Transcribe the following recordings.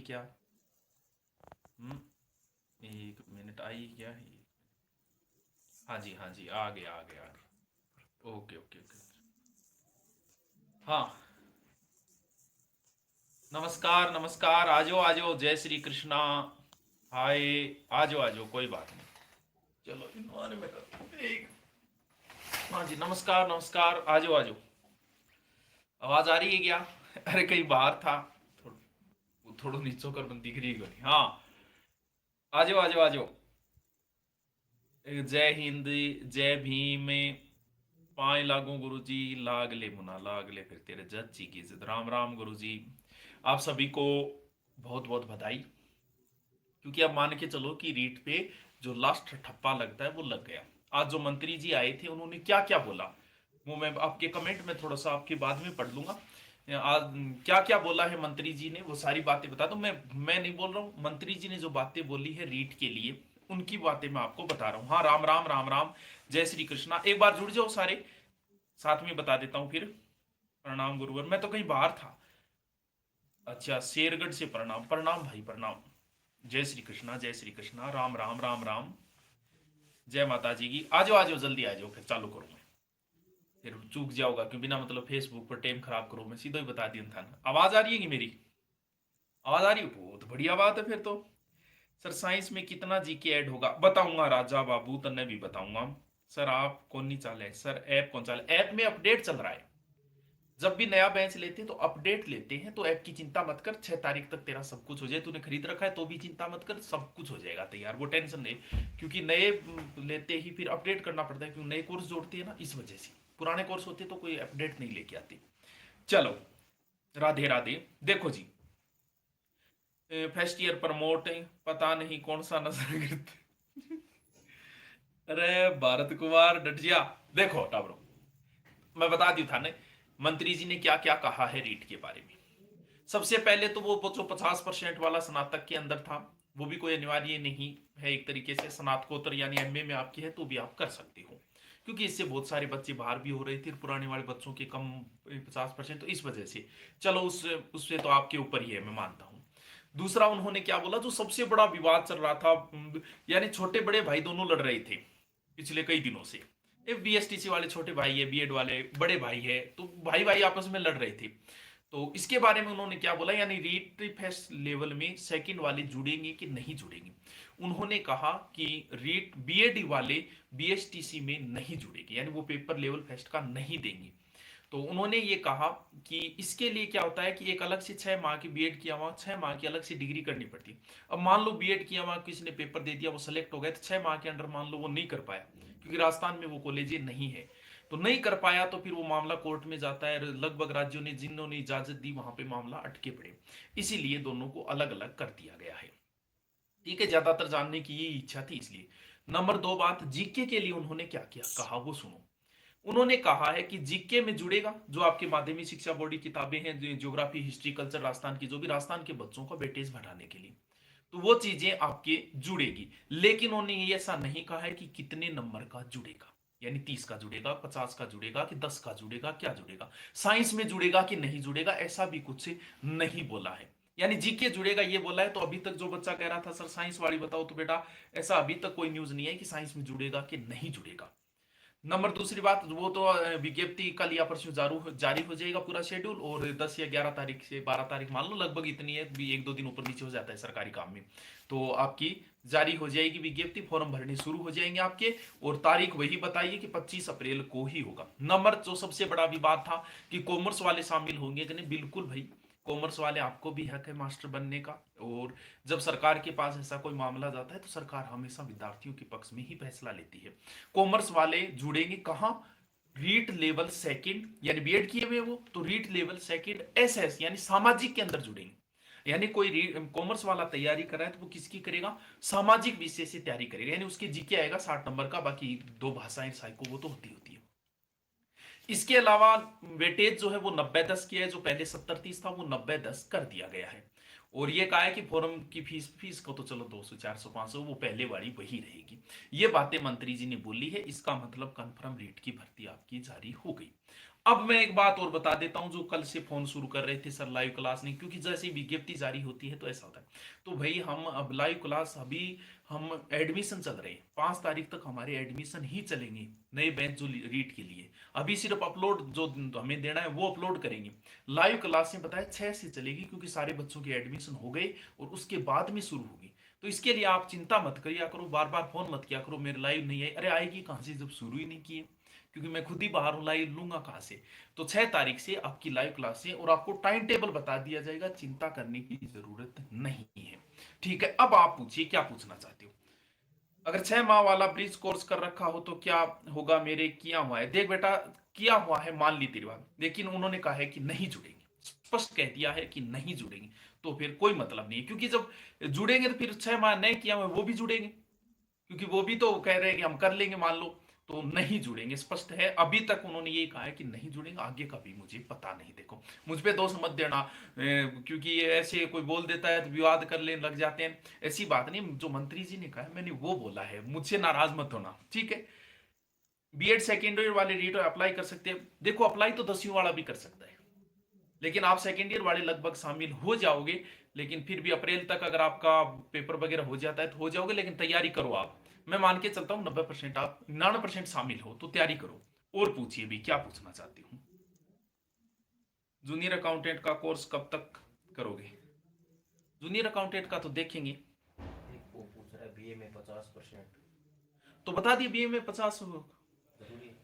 क्या? हम्म। 1 मिनट, आई क्या? हाँ जी, हाँ जी, आ गया, आ गया, आ गया। Okay, okay, okay. हाँ। नमस्कार, नमस्कार, आजो आजो, जय श्री कृष्णा। हाय। आजो आजो, कोई बात नहीं। चलो इन्वाने में कर एक। हाँ जी, नमस्कार, नमस्कार, आजो आजो। आवाज आ रही है क्या? अरे कहीं बाहर था। थोड़ो नीचो कर बंदी दिख रही है। हाँ। आजो आजो आजो। जय हिंद। जय भीम। पाए लागू गुरु जी। लाग ले मुना, लाग ले फिर तेरे जज जी की इज्जत। राम राम गुरु जी। आप सभी को बहुत बहुत बधाई। क्योंकि आप मान के चलो कि रीट पे जो लास्ट ठप्पा लगता है वो लग गया। आज जो मंत्री जी आए थे उन्होंने क्या क्या बोला, वो मैं आपके कमेंट में थोड़ा सा आपके बाद में पढ़ लूंगा। आज क्या क्या बोला है मंत्री जी ने वो सारी बातें बता दूं। मैं नहीं बोल रहा हूं, मंत्री जी ने जो बातें बोली है रीट के लिए उनकी बातें मैं आपको बता रहा हूँ। हाँ, राम राम, राम राम। जय श्री कृष्णा। एक बार जुड़ जाओ सारे, साथ में बता देता हूँ फिर। प्रणाम गुरुवर, मैं तो कहीं बाहर था। अच्छा, शेरगढ़ से प्रणाम, प्रणाम भाई, प्रणाम। जय श्री कृष्णा, जय श्री कृष्णा, राम राम, राम राम। जय माता जी की। आ जाओ आ जाओ, जल्दी आ जाओ, फिर चालू करूँ मैं। फिर चूक जाओगा क्यों, बिना मतलब फेसबुक पर टाइम खराब करो, मैं सीधा ही बता दिया था ना। आवाज आ रही है कि मेरी? आवाज आ रही है, बहुत बढ़िया बात है फिर तो। सर साइंस में कितना जीके ऐड होगा बताऊंगा, राजा बाबू तन्ने भी बताऊंगा। सर आप कौन नहीं चाल है सर, ऐप कौन चाल है? ऐप में अपडेट चल रहा है। जब भी नया बेंच लेते हैं तो अपडेट लेते हैं, तो ऐप की चिंता मत कर, 6 तारीख तक तेरा सब कुछ हो जाए। तूने खरीद रखा है तो भी चिंता मत कर, सब कुछ हो जाएगा तैयार, वो टेंशन नहीं। क्योंकि नए लेते ही फिर अपडेट करना पड़ता है, क्योंकि नए कोर्स जोड़ते हैं ना, इस वजह से। पुराने कोर्स होते तो कोई अपडेट नहीं लेके आते। चलो, राधे राधे। देखो जी, फर्स्ट ईयर प्रमोट, पता नहीं कौन सा नशा करते। अरे भारत कुमार डट जा। देखो टाबरो, मैं बता दी था ने मंत्री जी ने क्या क्या कहा है रीट के बारे में। सबसे पहले तो वो जो 50% वाला स्नातक के अंदर था, वो भी कोई अनिवार्य नहीं है। एक तरीके से स्नातकोत्तर यानी एमए में आपकी है तो भी आप कर सकते हो, क्योंकि इससे बहुत सारे बच्चे बाहर भी हो रहे थे, पुराने वाले बच्चों के कम 50%, तो इस वजह से। चलो उससे तो आपके ऊपर ही है, मैं मानता हूँ। दूसरा उन्होंने क्या बोला, जो सबसे बड़ा विवाद चल रहा था, यानी छोटे बड़े भाई दोनों लड़ रहे थे पिछले कई दिनों से। बीएसटीसी वाले छोटे भाई है, बीएड वाले बड़े भाई है, तो भाई भाई आपस में लड़ रहे थे। तो इसके बारे में उन्होंने क्या बोला, यानी रीट फेस्ट लेवल में सेकंड वाले जुड़ेंगे कि नहीं जुड़ेंगे। उन्होंने कहा कि रीट बीएड वाले बीएसटीसी में नहीं जुड़ेंगे, यानी वो पेपर लेवल फेस्ट का नहीं देंगे। तो उन्होंने ये कहा कि इसके लिए क्या होता है कि एक अलग से 6 माह की बीएड किया हुआ, 6 माह की अलग से डिग्री करनी पड़ती है। अब मान लो बीएड किया हुआ किसी ने पेपर दे दिया, वो सेलेक्ट हो गया, तो 6 माह के अंदर मान लो वो नहीं कर पाया, क्योंकि राजस्थान में वो कॉलेज नहीं है। तो नहीं कर पाया तो फिर वो मामला कोर्ट में जाता है। लगभग राज्यों ने जिन्होंने इजाजत दी वहां पे मामला अटके पड़े। इसीलिए दोनों को अलग अलग कर दिया गया है। ठीक है, ज्यादातर जानने की ये इच्छा थी इसलिए। नंबर 2 बात, जीके के लिए उन्होंने क्या क्या कहा वो सुनो। उन्होंने कहा है कि जीके में जुड़ेगा जो आपके माध्यमिक शिक्षा बोर्ड की किताबें हैं, ज्योग्राफी, हिस्ट्री, कल्चर, राजस्थान की जो भी राजस्थान के बच्चों का वेटेज बढ़ाने के लिए, तो वो चीजें आपके जुड़ेगी। लेकिन उन्होंने ये ऐसा नहीं कहा है कि कितने नंबर का जुड़ेगा, यानी 30 का जुड़ेगा, 50 का जुड़ेगा, कि 10 का जुड़ेगा, क्या जुड़ेगा, साइंस में जुड़ेगा कि नहीं जुड़ेगा, ऐसा भी कुछ नहीं बोला है। यानी जीके जुड़ेगा ये बोला है। तो अभी तक जो बच्चा कह रहा था सर साइंस वाली बताओ, तो बेटा ऐसा अभी तक कोई न्यूज नहीं है कि साइंस में जुड़ेगा कि नहीं जुड़ेगा। नंबर दूसरी बात, वो तो विज्ञप्ति कल या परसों जारी हो जाएगा पूरा शेड्यूल, और 10 या 11 तारीख से 12 तारीख मान लो, लगभग इतनी है, भी 1-2 दिन ऊपर नीचे हो जाता है सरकारी काम में। तो आपकी जारी हो जाएगी विज्ञप्ति, फॉर्म भरने शुरू हो जाएंगे आपके। और तारीख वही बताइए कि 25 अप्रैल को ही होगा। नंबर जो सबसे बड़ा विवाद था कि कॉमर्स वाले शामिल होंगे कि नहीं, बिल्कुल भाई, कॉमर्स वाले आपको भी हक है मास्टर बनने का। और जब सरकार के पास ऐसा कोई मामला जाता है तो सरकार हमेशा विद्यार्थियों के पक्ष में ही फैसला लेती है। कॉमर्स वाले जुड़ेंगे कहाँ? रीट लेवल सेकंड, यानी बीएड किए हुए वो तो रीट लेवल सेकंड एसएस यानी सामाजिक के अंदर जुड़ेंगे। यानी कोई कॉमर्स वाला तैयारी कर रहा है तो वो किसकी करेगा? सामाजिक विषय से तैयारी करेगा, यानी उसके जीके आएगा 60 नंबर का, बाकी दो भाषाएं साइको वो तो होती है। इसके अलावा वेटेज जो है वो 90-10 की है, जो पहले 70-30 था वो 90-10 कर दिया गया है। और ये कहा है कि फॉरम की फीस फीस को तो चलो 200 400 500 वो पहले वाली वही रहेगी। ये बातें मंत्री जी ने बोली है, इसका मतलब कन्फर्म रेट की भर्ती आपकी जारी हो गई। अब मैं एक बात और बता देता हूं, जो कल से फोन शुरू कर रहे थे सर लाइव क्लास नहीं, क्योंकि जैसे ही विज्ञप्ति जारी होती है तो ऐसा होता है। तो भाई हम अब लाइव क्लास, अभी हम एडमिशन चल रहे हैं, 5 तारीख तक हमारे एडमिशन ही चलेंगे, नए बैच जो रीट के लिए। अभी सिर्फ अपलोड जो हमें देना है वो अपलोड करेंगे। लाइव क्लासें बताया 6 से चलेगी, क्योंकि सारे बच्चों के एडमिशन हो गए और उसके बाद में शुरू होगी। तो इसके लिए आप चिंता मत करिए करो, बार बार फोन मत किया करो मेरे लाइव नहीं आई, अरे आएगी कहां से जब शुरू ही नहीं किए, क्योंकि मैं खुद ही बाहर हूं, लाइव लूंगा कहां से। तो 6 तारीख से आपकी लाइव क्लास है और आपको टाइम टेबल बता दिया जाएगा, चिंता करने की जरूरत नहीं है। ठीक है, अब आप पूछिए क्या पूछना चाहते हो। अगर 6 माह वाला ब्रिज कोर्स कर रखा हो तो क्या होगा, मेरे किया हुआ है। देख बेटा, किया हुआ है मान ली तेरी बात, लेकिन उन्होंने कहा है कि नहीं जुड़ेंगे, स्पष्ट कह दिया है कि नहीं जुड़ेंगे। तो फिर कोई मतलब नहीं है, क्योंकि जब जुड़ेंगे तो फिर 6 माह नहीं किया हुआ वो भी जुड़ेंगे, क्योंकि वो भी तो कह रहे हैं कि हम कर लेंगे मान लो। तो नहीं जुड़ेंगे, स्पष्ट है, अभी तक उन्होंने ये कहा है कि नहीं जुड़ेंगे, आगे का भी मुझे पता नहीं। देखो मुझ पे दोष मत देना, क्योंकि ये ऐसे कोई बोल देता है तो विवाद कर लेने लग जाते हैं। ऐसी बात नहीं, जो मंत्री जी ने कहा है मैंने वो बोला है, मुझसे नाराज मत होना, ठीक है। बीएड सेकेंड ईयर वाले रीट अप्लाई कर सकते हैं। देखो अप्लाई तो 10वीं वाला भी कर सकता है, लेकिन आप सेकेंड ईयर वाले लगभग शामिल हो जाओगे। लेकिन फिर भी अप्रैल तक अगर आपका पेपर वगैरह हो जाता है तो हो जाओगे, लेकिन तैयारी करो आप। मैं मान के चलता हूँ 90%, आप 99% शामिल हो, तो तैयारी करो। और पूछिए भी क्या पूछना चाहती हूँ। जूनियर अकाउंटेंट का कोर्स कब तक करोगे। जूनियर अकाउंटेंट का तो देखेंगे। वो पूछ रहा है बीए में 50%। तो बता दिए बीए में 50, जरूरी है।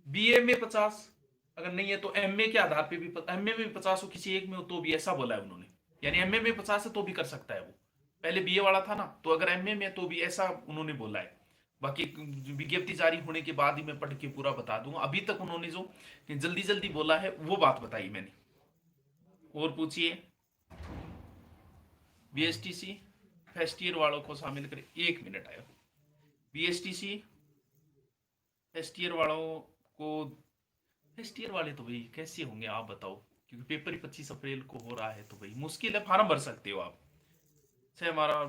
बीए में 50, अगर नहीं है तो एमए के आधार पे भी, एमए में भी 50 हो, किसी एक में हो तो भी, ऐसा बोला है उन्होंने। यानी एमए में 50 है तो भी कर सकता है वो, पहले बीए वाला था ना, तो अगर एमए में तो भी, ऐसा उन्होंने बोला है। बाकी विज्ञप्ति जारी होने के बाद ही मैं पढ़ के पूरा बता दूंगा, अभी तक उन्होंने जो जल्दी जल्दी बोला है वो बात बताई मैंने। और पूछिए। बीएसटीसी फर्स्ट ईयर वालों को शामिल करें, 1 मिनट आया। बीएसटीसी फर्स्ट ईयर वालों को, फर्स्ट ईयर वाले तो भाई कैसे होंगे आप बताओ, क्योंकि पेपर ही 25 अप्रैल को हो रहा है, तो भाई मुश्किल है, फॉर्म भर सकते हो आप। 6 हमारा